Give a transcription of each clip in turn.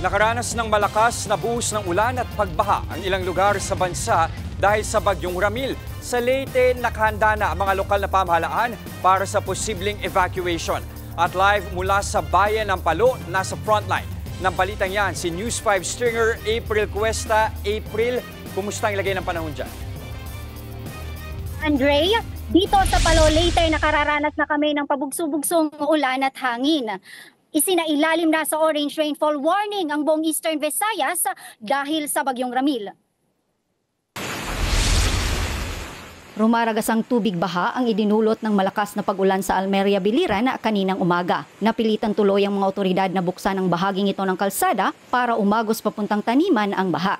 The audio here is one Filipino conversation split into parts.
Nakaranas ng malakas na buhos ng ulan at pagbaha ang ilang lugar sa bansa dahil sa bagyong Ramil. Sa Leyte, nakahanda na ang mga lokal na pamahalaan para sa posibleng evacuation. At live mula sa bayan ng Palo, nasa frontline ng balitang yan, si News 5 stringer April Cuesta. April, kumusta ang lagay ng panahon dyan? Andre, dito sa Palo, Leyte, nakararanas na kami ng pabugso-bugsong ulan at hangin. Isinailalim na sa orange rainfall warning ang buong Eastern Visayas dahil sa bagyong Ramil. Rumaragas ang tubig baha ang idinulot ng malakas na pag-ulan sa Almeria, Biliran kaninang umaga. Napilitan tuloy ang mga otoridad na buksan ang bahaging ito ng kalsada para umagos papuntang taniman ang baha.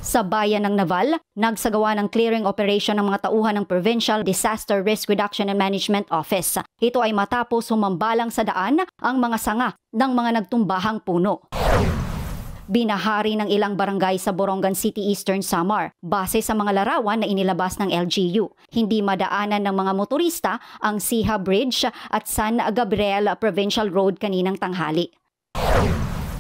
Sa bayan ng Naval, nagsagawa ng clearing operation ng mga tauhan ng Provincial Disaster Risk Reduction and Management Office. Ito ay matapos humambalang sa daan ang mga sanga ng mga nagtumbahang puno. Binahari ng ilang barangay sa Borongan City, Eastern Samar, base sa mga larawan na inilabas ng LGU. Hindi madaanan ng mga motorista ang Siha Bridge at San Gabriel Provincial Road kaninang tanghali.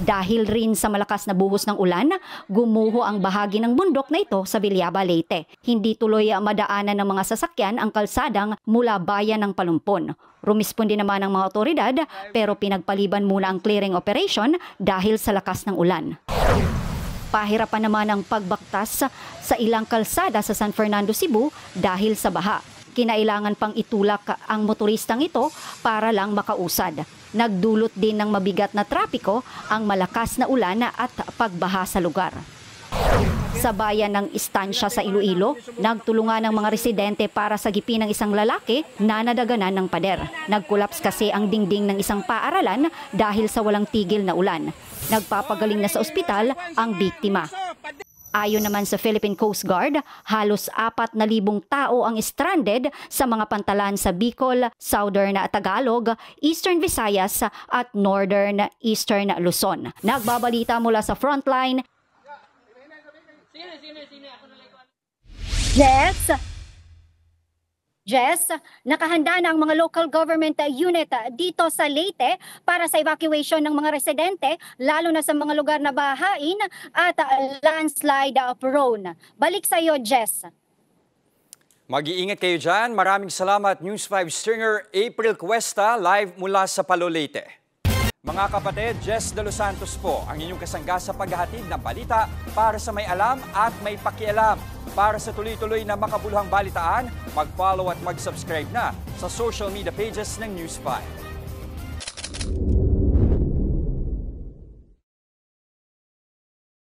Dahil rin sa malakas na buhos ng ulan, gumuho ang bahagi ng bundok na ito sa Villaba, Leyte. Hindi tuloy madaanan ng mga sasakyan ang kalsadang mula bayan ng Palumpon. Rumisponde naman ang mga otoridad pero pinagpaliban muna ang clearing operation dahil sa lakas ng ulan. Pahirapan naman ang pagbaktas sa ilang kalsada sa San Fernando, Cebu dahil sa baha. Kinailangan pang itulak ang motoristang ito para lang makausad. Nagdulot din ng mabigat na trapiko ang malakas na ulan at pagbaha sa lugar. Sa bayan ng Istansya sa Iloilo, nagtulungan ng mga residente para sagipin ng isang lalaki na nadaganan ng pader. Nagkulaps kasi ang dingding ng isang paaralan dahil sa walang tigil na ulan. Nagpapagaling na sa ospital ang biktima. Ayon naman sa Philippine Coast Guard, halos 4,000 tao ang stranded sa mga pantalan sa Bicol, Southern Tagalog, Eastern Visayas at Northern Eastern Luzon. Nagbabalita mula sa frontline. Jess, nakahanda na ang mga local government unit dito sa Leyte para sa evacuation ng mga residente, lalo na sa mga lugar na bahain at landslide prone. Balik sa iyo, Jess. Mag-iingat kayo dyan. Maraming salamat, News 5 stringer April Cuesta, live mula sa Palo, Leyte. Mga kapatid, Jess De Los Santos po ang inyong kasangga sa paghahatid ng balita para sa may alam at may pakialam. Para sa tuloy-tuloy na makabuluhang balitaan, mag-follow at mag-subscribe na sa social media pages ng News 5.